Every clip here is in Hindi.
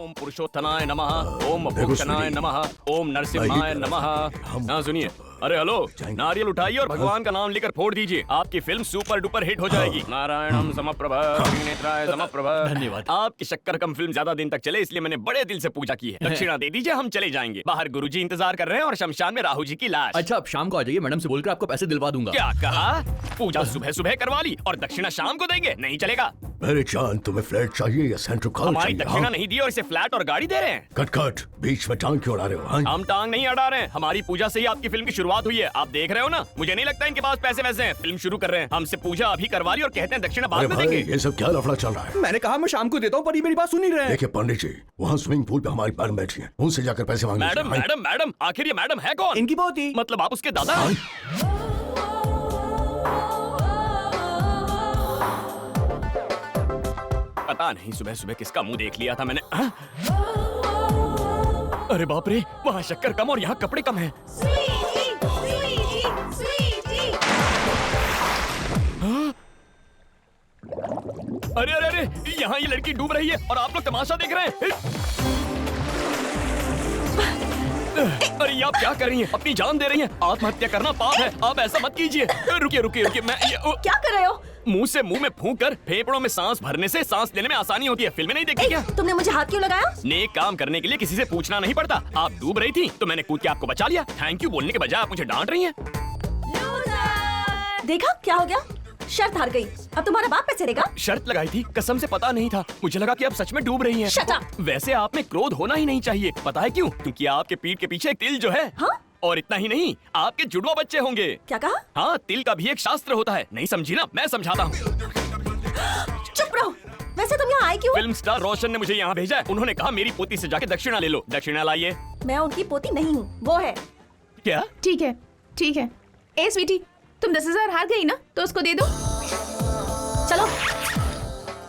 ओम पुरुषोत्तमाय नमः, ओम अभूषणाय नमः, ओम नरसिम्हाय नमः। हाँ सुनिए, अरे हेलो, नारियल उठाइए और भगवान का नाम लेकर फोड़ दीजिए। आपकी फिल्म सुपर डुपर हिट हो जाएगी। नारायणम समप्रभ त्रिनेत्राय समप्रभ। धन्यवाद। आपकी शक्कर कम फिल्म ज्यादा दिन तक चले इसलिए मैंने बड़े दिल से पूजा की है। दक्षिणा दे दीजिए, हम चले जाएंगे। बाहर गुरुजी इंतजार कर रहे हैं और शमशान में राहु जी की लाश। अच्छा, आप शाम को आ जाइए, मैडम से बोलकर आपको पैसे दिलवा दूंगा। क्या कहा? पूजा सुबह सुबह करवा ली और दक्षिणा शाम को देंगे? नहीं चलेगा। मेरे जान, तुम्हें फ्लैट चाहिए या सेंट्रल कॉल हमारी चाहिए? दक्षिणा नहीं दी और इसे फ्लैट और गाड़ी दे रहे हैं। कट कट, बीच में टांग क्यों अड़ा रहे हो? हाँ? हम टांग नहीं अड़ा रहे हैं, हमारी पूजा से ही आपकी फिल्म की शुरुआत हुई है। आप देख रहे हो ना, मुझे नहीं लगता इनके पास पैसे वैसे हैं। फिल्म शुरू कर रहे हैं, हमसे पूजा अभी करवा ली और कहते हैं दक्षिणा बाद में देंगे। ये सब क्या लफड़ा चल रहा है? मैंने कहा मैं शाम को देता हूँ, पर ये मेरी बात सुन नहीं रहे हैं। देखिए पंडित जी, वहाँ स्विमिंग पूल पे हमारी मैडम बैठी है, उनसे जाकर पैसे मांग लीजिए। मैडम मैडम मैडम, आखिर ये मैडम है कौन? इनकी पोती। मतलब आप उसके दादा हैं? पता नहीं सुबह सुबह किसका मुंह देख लिया था मैंने। अरे बाप रे, वहाँ शक्कर कम और यहाँ कपड़े कम हैं। अरे अरे अरे, यहाँ ये लड़की डूब रही है और आप लोग तमाशा देख रहे हैं। अरे आप क्या कर रही हैं? अपनी जान दे रही हैं। आत्महत्या करना पाप है, आप ऐसा मत कीजिए। रुकिए रुकिए रुकिए, मैं क्या कर रहे हो? मुंह से मुंह में फूंक कर फेफड़ों में सांस भरने से सांस लेने में आसानी होती है। फिल्में नहीं देखी क्या? तुमने मुझे हाथ क्यों लगाया? नेक काम करने के लिए किसी से पूछना नहीं पड़ता। आप डूब रही थी तो मैंने कूद के आपको बचा लिया। थैंक यू बोलने के बजाय आप मुझे डांट रही हैं। देखा क्या हो गया? शर्त हार गई। अब तुम्हारा बाप पैसे देगा? शर्त लगाई थी, कसम से पता नहीं था। मुझे लगा कि आप सच में डूब रही हैं। Shut up! वैसे आप में क्रोध होना ही नहीं चाहिए। पता है क्यों? क्योंकि आपके पीठ के पीछे एक तिल जो है। हाँ? और इतना ही नहीं, आपके जुड़वा बच्चे होंगे। क्या कहा? हाँ, तिल का भी एक शास्त्र होता है। नहीं समझी ना? मैं समझाता हूँ। चुप रहो। वैसे तुम यहाँ आए क्यों? फिल्म स्टार रोशन ने मुझे यहाँ भेजा है। उन्होंने कहा मेरी पोती से जाके दक्षिणा ले लो। दक्षिणा लाइए। मैं उनकी पोती नहीं हूँ, वो है। क्या? ठीक है ठीक है। ए स्वीटी, तुम 10,000 हार गई ना, तो उसको दे दो। चलो।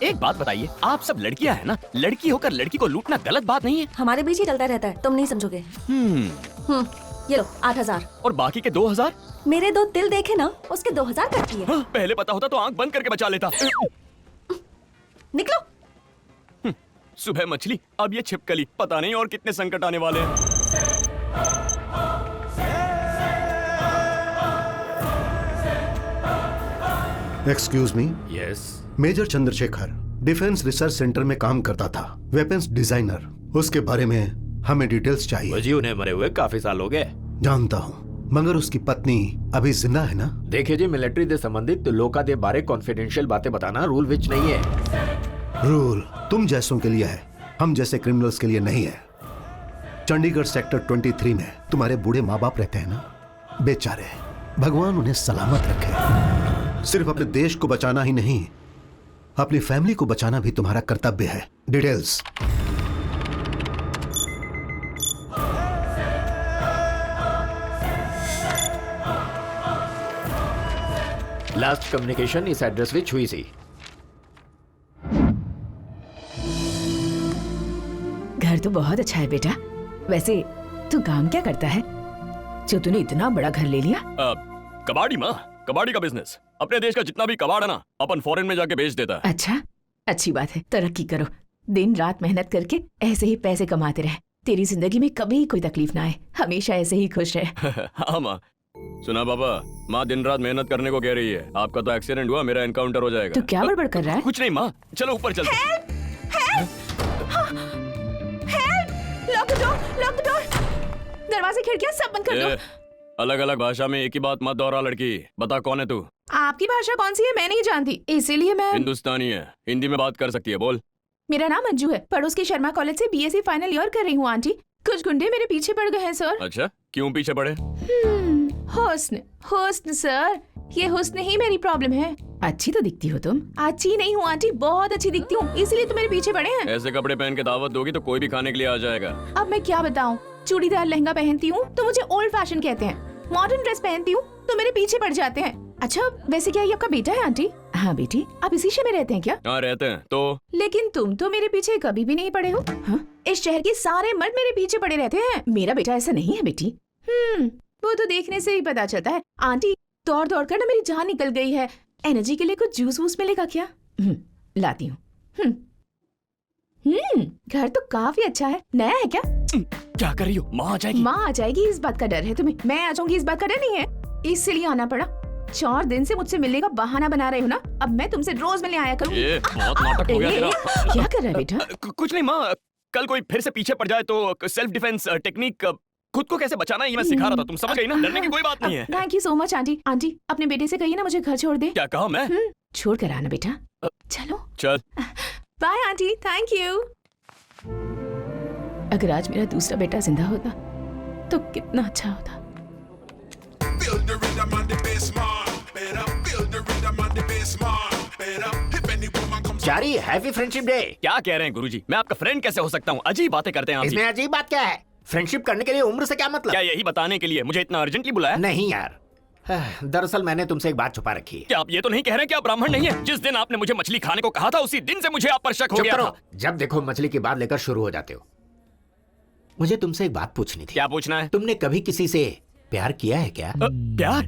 एक बात बताइए, आप सब लड़कियां हैं ना? लड़की होकर लड़की को लूटना गलत बात नहीं है? हमारे बीच ही चलता रहता है, तुम नहीं समझोगे। ये लो 8,000। और बाकी के 2,000? मेरे 2 तिल देखे ना, उसके 2,000 करती है। हाँ, पहले पता होता तो आंख बंद करके बचा लेता। निकलो। सुबह मछली, अब ये छिपकली। पता नहीं और कितने संकट आने वाले हैं। Excuse me. Yes. Major Chandrashekhar defence research centre में काम करता था, वेपन्स डिजाइनर। उसके बारे में हमें डिटेल्स चाहिए। जी, उन्हें मरे हुए काफी साल हो गए। जानता हूँ, मगर उसकी पत्नी अभी जिंदा है ना? देखिए जी, मिलिट्री से संबंधित लोगों के बारे कॉन्फिडेंशियल बातें बताना रूल विच नहीं है। रूल तुम जैसों के लिए है, हम जैसे क्रिमिनल्स के लिए नहीं है। चंडीगढ़ सेक्टर 23 में तुम्हारे बूढ़े माँ बाप रहते हैं ना? बेचारे, भगवान उन्हें सलामत रखे। सिर्फ अपने देश को बचाना ही नहीं, अपनी फैमिली को बचाना भी तुम्हारा कर्तव्य है। डिटेल्स। लास्ट कम्युनिकेशन इस एड्रेस विच हुई सी। घर तो बहुत अच्छा है बेटा। वैसे तू काम क्या करता है जो तूने इतना बड़ा घर ले लिया? कबाड़ी माँ, कबाड़ी का बिजनेस। अपने देश का जितना भी कबाड़ है ना, अपन फॉरेन में जाके बेच देता है। अच्छा, अच्छी बात है। तरक्की करो, दिन रात मेहनत करके ऐसे ही पैसे कमाते रहे। तेरी जिंदगी में कभी कोई तकलीफ ना आए, हमेशा ऐसे ही खुश रहे। हाँ माँ। सुना पापा, माँ दिन रात मेहनत करने को कह रही है। आपका तो एक्सीडेंट हुआ, मेरा एनकाउंटर हो जाएगा। तू क्या बड़बड़ कर रहा है? कुछ नहीं माँ, चलो ऊपर चलते। Lock the door, lock the door. दरवाजे खिड़कियां सब बंद कर दो। अलग अलग भाषा में एक ही बात मत दोहरा लड़की। बता कौन है तू? आपकी भाषा कौन सी है मैं नहीं जानती, इसीलिए मैं हिंदुस्तानी है, हिंदी में बात कर सकती है, बोल। मेरा नाम अंजू है, पड़ोस के शर्मा कॉलेज से बीएससी फाइनल ईयर कर रही हूँ आंटी। कुछ गुंडे मेरे पीछे पड़ गए हैं सर। अच्छा, क्यों पीछे पड़े? हुस्न, हुस्न सर, ये हुस्न ही मेरी प्रॉब्लम है। अच्छी तो दिखती हो तुम। अच्छी नहीं हूँ आंटी, बहुत अच्छी दिखती हूँ, इसलिए तो मेरे पीछे पड़े हैं। ऐसे कपड़े पहन के दावत दोगी तो कोई भी खाने के लिए आ जाएगा। अब मैं क्या बताऊँ, चूड़ीदार लहंगा पहनती हूँ तो मुझे ओल्ड फैशन कहते हैं, मॉडर्न ड्रेस पहनती हूँ तो मेरे पीछे पड़ जाते हैं। अच्छा, वैसे क्या ये आपका बेटा है आंटी? हाँ बेटी, आप इसी शहर में रहते हैं क्या? हाँ रहते हैं। तो लेकिन तुम तो मेरे पीछे कभी भी नहीं पड़े हो। हाँ? इस शहर के सारे मर्द मेरे पीछे पड़े रहते हैं। मेरा बेटा ऐसा नहीं है बेटी। वो तो देखने से ही पता चलता है। आंटी, दौड़ दौड़ कर ना मेरी जान निकल गई है। एनर्जी के लिए कुछ जूस वूस मिलेगा क्या? लाती हूँ। घर तो काफी अच्छा है। नया है क्या? क्या कर रही हो? माँ आ जाएगी। माँ आ जाएगी इस बात का डर है तुम्हें? मैं आ जाऊंगी इस बात का डर नहीं है, इसलिए आना पड़ा। 4 दिन से मुझसे मिलने का बहाना बना रहे हो ना, अब मैं तुमसे रोज मिलने आया करूंगी। ये बहुत नाटक हो गया तेरा। क्या कर रहा है बेटा? कुछ नहीं माँ, कल कोई फिर से पीछे पड़ जाए तो सेल्फ डिफेंस टेक्निक, खुद को कैसे बचाना है ये मैं सिखा रहा था। तुम समझ गई ना? डरने की कोई बात नहीं है। Thank you so much aunty. Aunty अपने बेटे से कहिए ना मुझे घर छोड़ दे। क्या कहा मैं? छोड़ कर आना बेटा। चलो चल। Bye aunty, thank you. अगर आज मेरा दूसरा बेटा जिंदा होता तो कितना अच्छा होता। Feel the rhythm and the bass man, better. Feel the rhythm and the bass man, better. If any woman comes Chari, happy friendship day. क्या कह रहे हैं गुरुजी? मैं आपका फ्रेंड कैसे हो सकता हूँ? अजीब बातें करते हैं आप जी। इसमें अजीब बात क्या है? फ्रेंडशिप करने के लिए उम्र से क्या मतलब? क्या यही बताने के लिए मुझे इतना अर्जेंटली बुलाया? नहीं यार, दरअसल मैंने तुमसे एक बात छुपा रखी है। क्या आप ये तो नहीं कह रहे कि आप ब्राह्मण नहीं है? जिस दिन आपने मुझे मछली खाने को कहा था उसी दिन से मुझे आप पर शक हो चुप गया करो। था। जब देखो मछली की बात लेकर शुरू हो जाते हो। मुझे तुमसे एक बात पूछनी थी। क्या पूछना है? तुमने कभी किसी से प्यार किया है क्या? प्यार?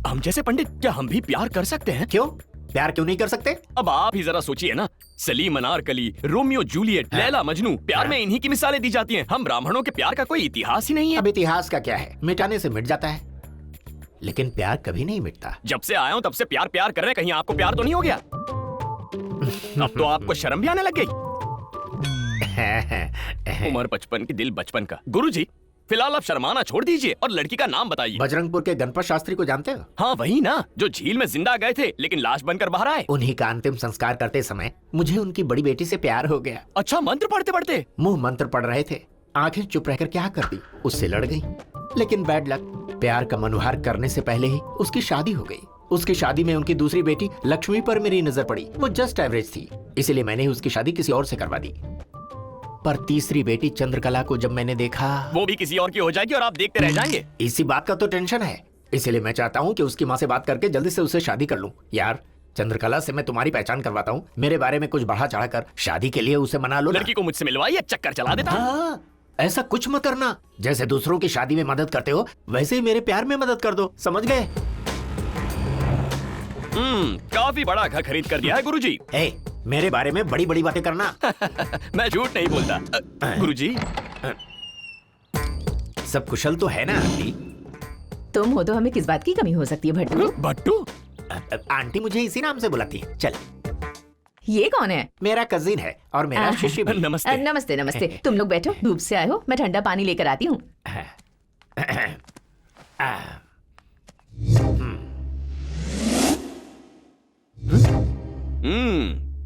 हम जैसे पंडित क्या हम भी प्यार कर सकते हैं? क्यों? प्यार क्यों नहीं कर सकते? अब आप ही जरा सोचिए ना, सलीम अनारकली, रोमियो जूलियट, लैला मजनू, प्यार में इन्हीं की मिसालें दी जाती हैं। हम ब्राह्मणों के प्यार का कोई इतिहास ही नहीं है। अब इतिहास का क्या है? मिटाने से मिट जाता है, लेकिन प्यार कभी नहीं मिटता। जब से आया हूँ तब से प्यार प्यार कर रहे हैं, कहीं आपको प्यार तो नहीं हो गया? अब तो आपको शर्म भी आने लग गई। उम्र 55 की दिल बचपन का। गुरुजी फिलहाल आप शर्माना छोड़ दीजिए और लड़की का नाम बताइए। बजरंगपुर के गणपत शास्त्री को जानते हो? हाँ वही ना, जो झील में जिंदा गए थे लेकिन लाश बनकर बाहर आए। उन्हीं का अंतिम संस्कार करते समय मुझे उनकी बड़ी बेटी से प्यार हो गया। अच्छा, मंत्र पढ़ते पढ़ते? मुंह मंत्र पढ़ रहे थे, आंखें चुप रहकर क्या कर दी, उससे लड़ गई। लेकिन बैड लक, प्यार का मनुहार करने से पहले ही उसकी शादी हो गई। उसकी शादी में उनकी दूसरी बेटी लक्ष्मी पर मेरी नजर पड़ी। वो जस्ट एवरेज थी, इसीलिए मैंने उसकी शादी किसी और से करवा दी। पर तीसरी बेटी चंद्रकला को जब मैंने देखा, वो भी किसी और की हो जाएगी और आप देखते रह जाएंगे। इसी बात का तो टेंशन है, इसीलिए मैं चाहता हूँ कि उसकी माँ से बात करके जल्दी से उससे शादी कर लूँ। यार चंद्रकला से मैं तुम्हारी पहचान करवाता हूँ, मेरे बारे में कुछ बढ़ा चढ़ा कर शादी के लिए उसे मना लो। लड़की को मुझसे मिलवाइए, चक्कर चला देता। हाँ, ऐसा कुछ मत करना। जैसे दूसरों की शादी में मदद करते हो वैसे ही मेरे प्यार में मदद कर दो, समझ गए? काफी बड़ा घर खरीद कर दिया है गुरुजी। मेरे बारे में बड़ी बड़ी बातें करना। मैं झूठ नहीं बोलता। गुरुजी सब कुशल तो है ना आंटी? तुम हो तो हमें किस बात की कमी हो सकती है भट्टू? भट्टू? आंटी मुझे इसी नाम से बुलाती है। चल, ये कौन है? मेरा कजिन है और मेरा शिष्य भी। नमस्ते। नमस्ते नमस्ते। तुम लोग बैठो, धूप से आए हो, मैं ठंडा पानी लेकर आती हूँ।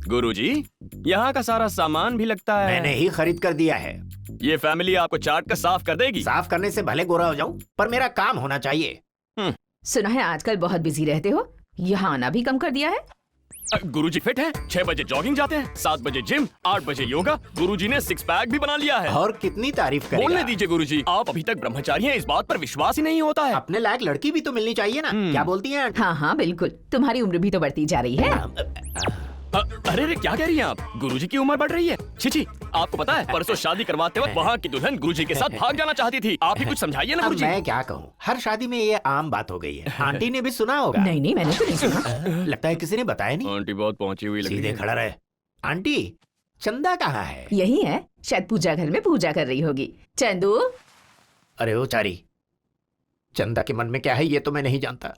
गुरुजी यहाँ का सारा सामान भी लगता है मैंने ही खरीद कर दिया है। ये फैमिली आपको चाट कर साफ कर देगी। साफ करने से भले गोरा हो जाऊं, पर मेरा काम होना चाहिए। सुना है आजकल बहुत बिजी रहते हो, यहाँ आना भी कम कर दिया है। गुरुजी फिट हैं, 6 बजे जॉगिंग जाते हैं, 7 बजे जिम, 8 बजे योगा। गुरुजी ने 6 पैक भी बना लिया है। और कितनी तारीफ करेगा? बोलने दीजिए गुरुजी, आप अभी तक ब्रह्मचारी हैं, इस बात पर विश्वास ही नहीं होता है। अपने लायक लड़की भी तो मिलनी चाहिए ना, क्या बोलती हैं? हाँ हाँ बिल्कुल, तुम्हारी उम्र भी तो बढ़ती जा रही है। अरे रे, क्या कह रही हैं आप? गुरुजी की उम्र बढ़ रही है? छी, आपको पता है परसों शादी करवाते वक्त वहाँ की दुल्हन गुरुजी के साथ भाग जाना चाहती थी। आप ही कुछ समझाइए ना अब गुरुजी। मैं क्या कहूँ, हर शादी में ये आम बात हो गई है। आंटी ने भी सुना होगा। नहीं मैंने तो नहीं सुना। लगता है किसी ने बताया नहीं। आंटी बहुत पहुंची हुई लग रही सीधे है। खड़ा रहे। आंटी, चंदा कहाँ है? यही है, शायद पूजा घर में पूजा कर रही होगी। चंदू। अरे ओ चारी, चंदा के मन में क्या है ये तो मैं नहीं जानता,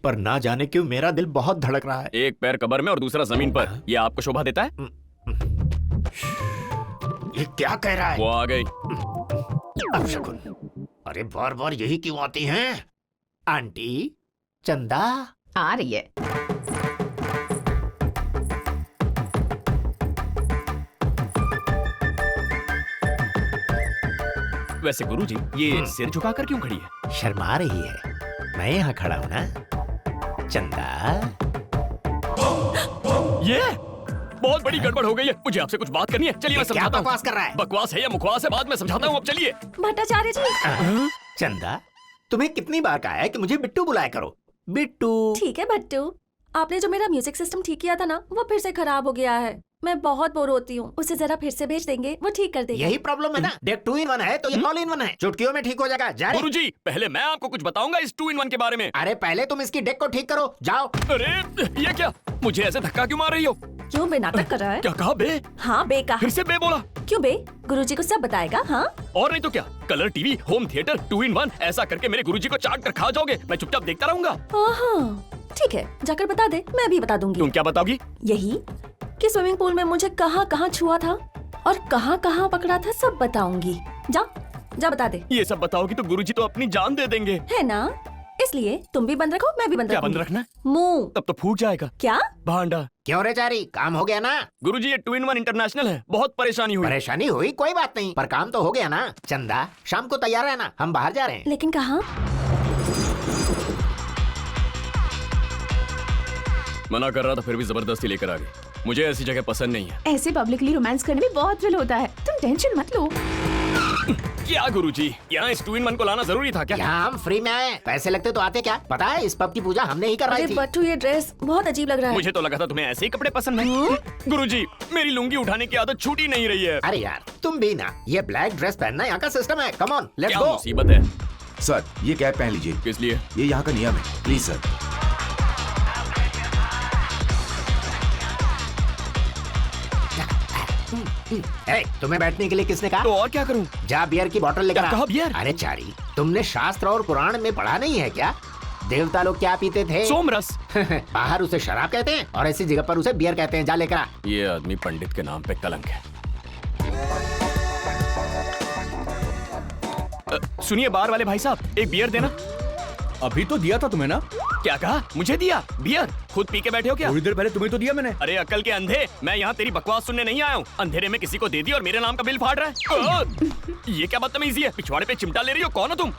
पर ना जाने क्यों मेरा दिल बहुत धड़क रहा है। एक पैर कब्र में और दूसरा जमीन पर, ये आपको शोभा देता है? ये क्या कह रहा है? वो आ गई। अपशकुन, अरे बार बार यही क्यों आती हैं? आंटी, चंदा आ रही है। वैसे गुरुजी ये सिर झुकाकर क्यों खड़ी है? शर्मा रही है। मैं यहाँ खड़ा हूँ ना। चंदा, ये बहुत बड़ी गड़बड़ हो गई है, मुझे आपसे कुछ बात करनी है। चलिए मैं क्या समझाता हूँ। बकवास कर रहा है? बकवास है या मुखवास है, बाद में समझाता हूँ। अब चलिए। भट्टाचार्य जी। चंदा, तुम्हें कितनी बार कहा है कि मुझे बिट्टू बुलाया करो? बिट्टू। ठीक है भट्टू, आपने जो मेरा म्यूजिक सिस्टम ठीक किया था ना, वो फिर से खराब हो गया है। मैं बहुत बोर होती हूँ, उसे जरा फिर से भेज देंगे, वो ठीक कर देगा। यही प्रॉब्लम है ना, डेक 2 in 1 है तो ये ऑल इन 1 है, चुटकियों में ठीक हो जाएगा। जा रे। गुरुजी पहले मैं आपको कुछ बताऊंगा इस 2 in 1 के बारे में। अरे पहले तुम इसकी डेक को ठीक करो, जाओ। अरे ये क्या, मुझे ऐसे धक्का क्यों मार रही हो? क्यों बे नाटक कर रहा है? क्या कहा बे? हाँ बे कहा। फिर से बे बोला? क्यों बे? गुरुजी को सब बताएगा? हाँ और नहीं तो क्या, colour TV, home theatre, 2 in 1 ऐसा करके मेरे गुरुजी को चाट कर खा जाओगे। मैं चुपचाप देखता रहूंगा। ठीक है, जाकर बता दे, मैं भी बता दूंगी। तुम क्या बताओगी? यही कि स्विमिंग पूल में मुझे कहाँ कहाँ छुआ था और कहाँ कहाँ पकड़ा था, सब बताऊंगी। जा जा बता दे। ये सब बताओगी तो गुरुजी तो अपनी जान दे देंगे। है ना, इसलिए तुम भी बंद रखो, मैं भी बंद क्या रखूंगी। बंद रखना? मुंह। तब तो फूट जाएगा। क्या? भांडा। क्यों रे चारी, काम हो गया ना? गुरुजी ये 2 in 1 इंटरनेशनल है, बहुत परेशानी हुई। परेशानी हुई कोई बात नहीं, पर काम तो हो गया ना। चंदा शाम को तैयार है ना, हम बाहर जा रहे हैं। लेकिन कहाँ? मना कर रहा था फिर भी जबरदस्ती लेकर आ गई। मुझे ऐसी जगह पसंद नहीं है। ऐसे पब्लिकली रोमांस करने में बहुत थ्रिल होता है, तुम टेंशन मत लो। क्या गुरुजी, यहाँ इस 2 in 1 को लाना जरूरी था क्या? यहाँ हम फ्री में आए, पैसे लगते तो आते क्या? पता है इस पब की पूजा हमने ही करवाई अरे थी। बट्टू, ये ड्रेस बहुत अजीब लग रहा है। मुझे तो लगा था तुम्हें ऐसे ही कपड़े पसंद है। गुरुजी, मेरी लुंगी उठाने की आदत छूटी नहीं रही है। अरे यार तुम भी ना, ये ब्लैक ड्रेस पहनना यहाँ का सिस्टम है। कम ऑन लेट्स क्या गो। मुसीबत है? सर ये कैब पहन लीजिए। किस लिए? ये यहाँ का नियम है, प्लीज सर। तुम्हें बैठने के लिए किसने कहा? तो और क्या करूं? जा बियर की बोतल लेकर क्या आ। कहा बियर? अरे चारी, तुमने शास्त्र और पुराण में पढ़ा नहीं है क्या? देवता लोग क्या पीते थे? सोमरस। बाहर उसे शराब कहते हैं और ऐसी जगह पर उसे बियर कहते हैं। जा लेकर आ। ये आदमी पंडित के नाम पे कलंक है। सुनिए बार वाले भाई साहब, एक बियर देना। अभी तो दिया था तुम्हें ना। क्या कहा? मुझे दिया बियर? खुद पी के बैठे हो क्या? थोड़ी देर पहले तुम्हें तो दिया मैंने। अरे अकल के अंधे, मैं यहाँ तेरी बकवास सुनने नहीं आया हूँ। अंधेरे में किसी को दे दी और मेरे नाम का बिल फाड़ रहा है। ये क्या बदतमीजी है? पिछवाड़े पे चिमटा ले रही हो? कौन हो तुम?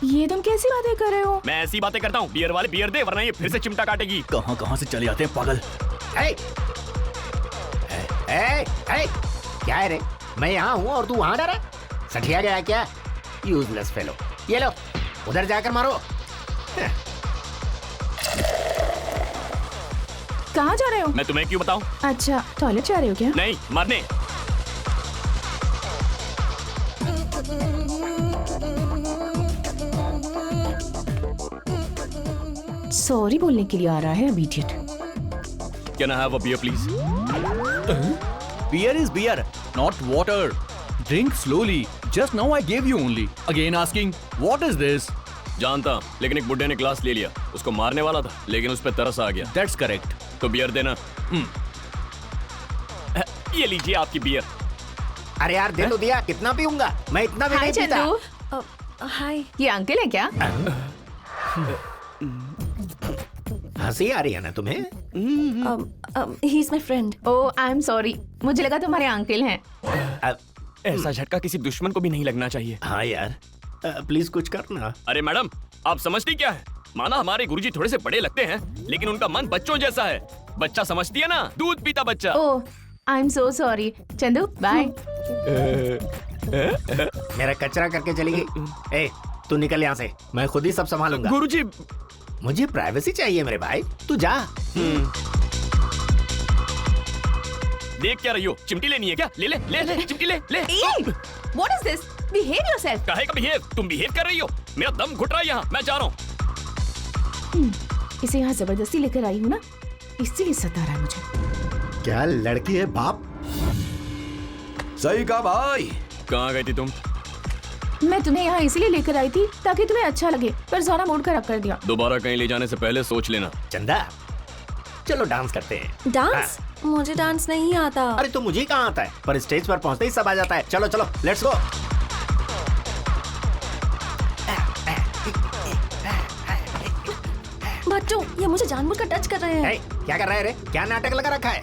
ये तुम कैसी बातें कर रहे हो? मैं ऐसी बातें करता हूँ। बियर वाले बियर दे, वरना ये फिर से चिमटा काटेगी। कहाँ कहाँ से चले जाते हैं पागल। क्या है रे? मैं यहाँ हूँ और तू वहाँ जा रहा है? सठिया गया है क्या? Useless fellow. ये लो, उधर जाकर मारो। कहाँ जा रहे हो? मैं तुम्हें क्यों बताऊँ? अच्छा, टॉयलेट जा रहे हो क्या? नहीं, मरने। सॉरी बोलने के लिए आ रहा है अब idiot. Can I have a beer, please? Beer is beer, not water. Drink slowly. Just now I gave you only. Again asking, what is this? जानता, लेकिन एक बुड्ढे ने क्लास ले लिया। उसको मारने वाला था, लेकिन उस पर तरस आ गया। That's correct. तो बियर देना। ये लीजिए आपकी बियर। अरे यार दे तो दिया, कितना पीऊंगा? मैं इतना भी हाय नहीं पीता। चंदू, हाय। ये अंकल है क्या? हंसी आ रही है ना तुम्हें? He is my friend. Oh I am sorry, मुझे लगा तुम्हारे अंकल हैं। ऐसा झटका किसी दुश्मन को भी नहीं लगना चाहिए। हाँ यार, प्लीज कुछ करना। अरे मैडम, आप समझती क्या है? माना हमारे गुरुजी थोड़े से बड़े लगते हैं, लेकिन उनका मन बच्चों जैसा है। बच्चा समझती है ना, दूध पीता बच्चा। Oh I am so sorry. Chandu bye. मेरा कचरा करके चली गई। ए, तू निकल यहाँ से, मैं खुद ही सब संभालूंगा। गुरुजी, मुझे प्राइवेसी चाहिए मेरे भाई, तू जा। देख क्या रही हो? चिमटी लेनी है क्या? ले ले ले ले, चिमटी ले ले। What is this? Behave yourself. काहे का बिहेव? तुम बिहेव कर रही हो। मेरा दम घुट रहा है यहाँ, मैं जा रहा हूँ। इसे यहाँ जबरदस्ती लेकर आई हूँ ना, इसीलिए सता रहा है मुझे। क्या लड़की है बाप। सही कहा भाई। कहाँ गई थी तुम? मैं तुम्हें यहाँ इसलिए लेकर आई थी ताकि तुम्हें अच्छा लगे, पर सारा मूड खराब कर दिया। दोबारा कहीं ले जाने से पहले सोच लेना। चंदा, चलो डांस करते हैं। डांस? मुझे डांस नहीं आता। अरे तो मुझे कहाँ आता है, पर स्टेज पर पहुँचते ही सब आ जाता है। चलो चलो लेट्स गो। बच्चों, ये मुझे जानबूझकर टच कर रहे हैं। क्या कर रहा है रे? क्या नाटक लगा रखा है?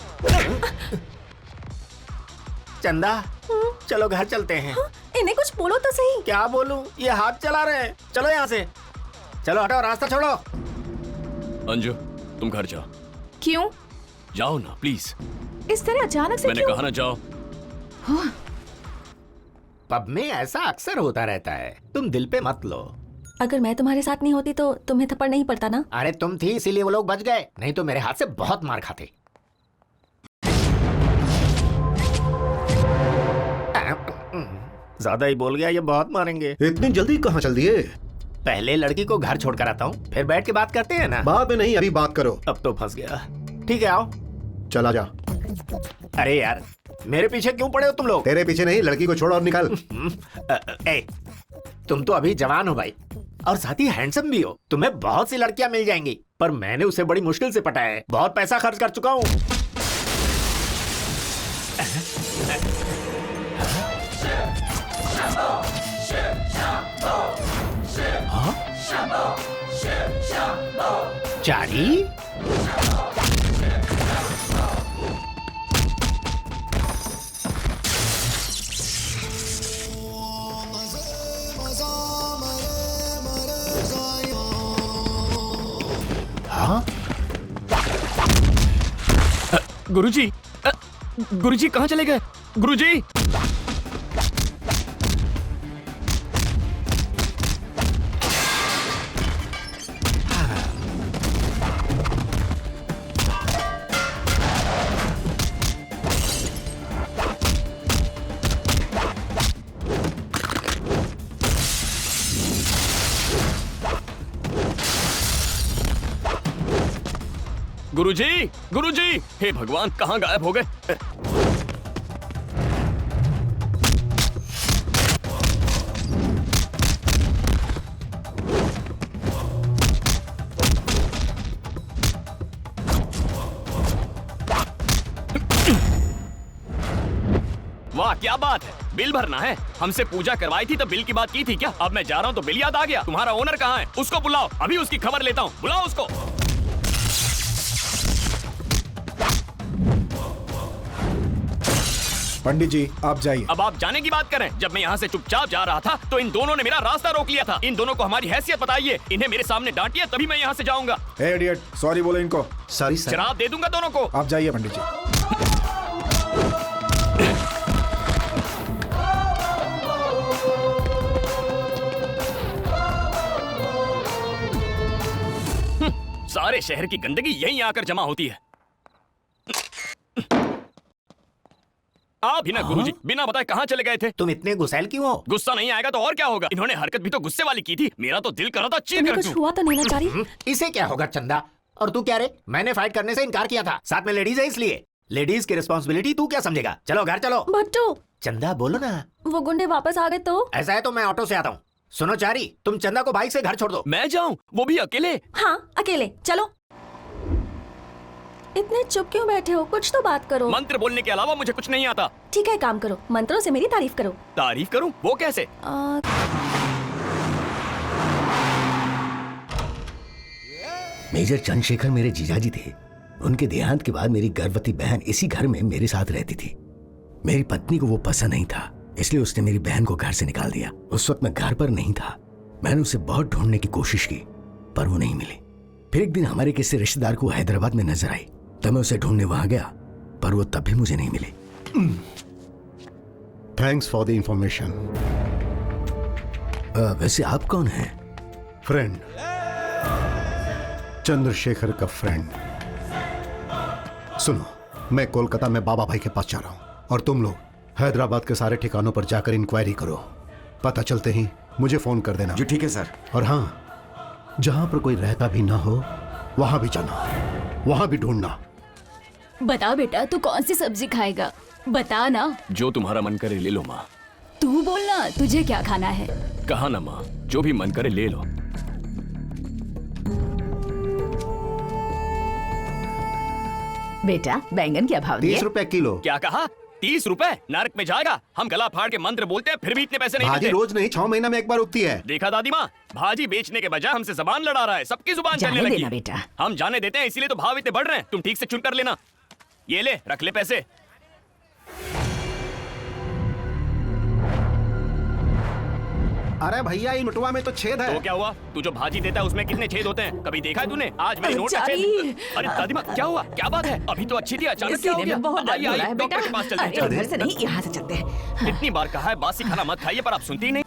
चंदा, चलो घर चलते हैं। इन्हें कुछ बोलो तो सही। क्या बोलूं? ये हाथ चला रहे हैं। चलो यहाँ से, चलो हटो, रास्ता छोड़ो। अंजू, तुम घर जाओ। क्यों? जाओ ना प्लीज। इस तरह अचानक से मैंने क्यों? कहा ना जाओ। पब में ऐसा अक्सर होता रहता है, तुम दिल पे मत लो। अगर मैं तुम्हारे साथ नहीं होती तो तुम्हें थप्पड़ नहीं पड़ता ना। अरे तुम थी इसीलिए वो लोग बच गए, नहीं तो मेरे हाथ से बहुत मार खाते। ज्यादा ही बोल गया, ये बहुत मारेंगे। इतनी जल्दी कहाँ चल दिए? पहले लड़की को घर छोड़कर आता हूँ, फिर बैठ के बात करते हैं ना। बाद में नहीं, अभी बात करो। अब तो फंस गया। ठीक है आओ। चला जा। अरे यार, मेरे पीछे क्यों पड़े हो तुम लोग? तेरे पीछे नहीं, लड़की को छोड़ और निकाल। ए, तुम तो अभी जवान हो भाई, और साथ ही हैंडसम भी हो। तुम्हें बहुत सी लड़कियां मिल जाएंगी, पर मैंने उसे बड़ी मुश्किल से पटाया है। बहुत पैसा खर्च कर चुका हूँ। चारी, हाँ? गुरुजी, गुरुजी कहाँ चले गए? गुरुजी, गुरुजी, गुरुजी, हे भगवान, कहाँ गायब हो गए? वाह, क्या बात है! बिल भरना है। हमसे पूजा करवाई थी तो बिल की बात की थी क्या? अब मैं जा रहा हूँ तो बिल याद आ गया। तुम्हारा ओनर कहाँ है? उसको बुलाओ, अभी उसकी खबर लेता हूँ। बुलाओ उसको। पंडित जी, आप जाइए। अब आप जाने की बात करें। जब मैं यहाँ से चुपचाप जा रहा था तो इन दोनों ने मेरा रास्ता रोक लिया था। इन दोनों को हमारी हैसियत बताइए। इन्हें मेरे सामने डांटिए, तभी मैं यहाँ से जाऊंगा। हे इडियट, सॉरी बोलो इनको। Sorry sir. शराब दे दूंगा दोनों को। आप जाइए पंडित जी। सारे शहर की गंदगी यहीं आकर जमा होती है। आप ही ना गुरुजी, बिना बताए कहाँ चले गए थे? तुम इतने गुस्सैल क्यों हो? गुस्सा नहीं आएगा तो और क्या होगा? इन्होंने हरकत भी तो गुस्से वाली की थी। मेरा तो दिल कर रहा था चीर तुम्हें कर कुछ दूं। हुआ तो नहीं ना चारी? इसे क्या होगा चंदा? और तू क्या रे? मैंने फाइट करने से इनकार किया था। साथ में लेडीज है इसलिए। लेडीज की रिस्पॉन्सिबिलिटी तू क्या समझेगा? चलो घर चलो। भट्टू, चंदा बोलो ना। वो गुंडे वापस आ गए तो? ऐसा है तो मैं ऑटो से आता हूँ। सुनो चारी, तुम चंदा को बाइक से घर छोड़ दो। मैं जाऊं? वो भी अकेले? हाँ, अकेले। चलो। इतने चुप क्यों बैठे हो? कुछ तो बात करो। मंत्र बोलने के अलावा मुझे कुछ नहीं आता। ठीक है, काम करो, मंत्रों से मेरी तारीफ करो। तारीफ करूं? वो कैसे? मेजर चंद्रशेखर मेरे जीजाजी थे। उनके देहांत के बाद मेरी गर्भवती बहन इसी घर में मेरे साथ रहती थी। मेरी पत्नी को वो पसंद नहीं था, इसलिए उसने मेरी बहन को घर से निकाल दिया। उस वक्त मैं घर पर नहीं था। मैंने उसे बहुत ढूंढने की कोशिश की, पर वो नहीं मिली। फिर एक दिन हमारे किसी रिश्तेदार को हैदराबाद में नजर आई, तब मैं उसे ढूंढने वहां गया, पर वो तब भी मुझे नहीं मिली। Thanks for the information. वैसे आप कौन हैं? फ्रेंड, चंद्रशेखर का फ्रेंड। सुनो, मैं कोलकाता में बाबा भाई के पास जा रहा हूं और तुम लोग हैदराबाद के सारे ठिकानों पर जाकर इंक्वायरी करो। पता चलते ही मुझे फोन कर देना। जी ठीक है सर। और हाँ, जहां पर कोई रहता भी ना हो वहां भी जाना, वहां भी ढूंढना। बता बेटा, तू कौन सी सब्जी खाएगा? बता ना। जो तुम्हारा मन करे ले लो माँ। तू बोलना, तुझे क्या खाना है? कहा ना माँ, जो भी मन करे ले लो। बेटा, बैंगन क्या भाव दिए? 30 रुपए किलो। क्या कहा? 30 रुपए? नरक में जाएगा। हम गला फाड़ के मंत्र बोलते हैं, फिर भी इतने पैसे नहीं भाजी देते। रोज नहीं, 6 महीना में एक बार उगती है। देखा दादी माँ, भाजी बेचने के बजाय हमसे जबान लड़ा रहा है। सबकी जुबान जाने चलने लगी देना है। बेटा। हम जाने देते हैं, इसीलिए तो भाव इतने बढ़ रहे हैं। तुम ठीक से चुन कर लेना। ये ले, रख ले पैसे। अरे भैया, ये नोटवा में तो छेद है। तो क्या हुआ? तू जो भाजी देता है उसमें कितने छेद होते हैं? कभी देखा है तूने? आज मेरी नोट का चारी। छेद। अरे दादी माँ, क्या हुआ? क्या बात है? अभी तो अच्छी थी, अचानक क्या हो सीने गया? में बहुत दर्द आइए, हो रहा आइए, है डॉक्टर बेटा। के पास चलते हैं। अरे उधर से नहीं, यहाँ से चलते हैं। इतनी बार कहा है बासी खाना मत खाइए, पर आप सुनती ही नहीं।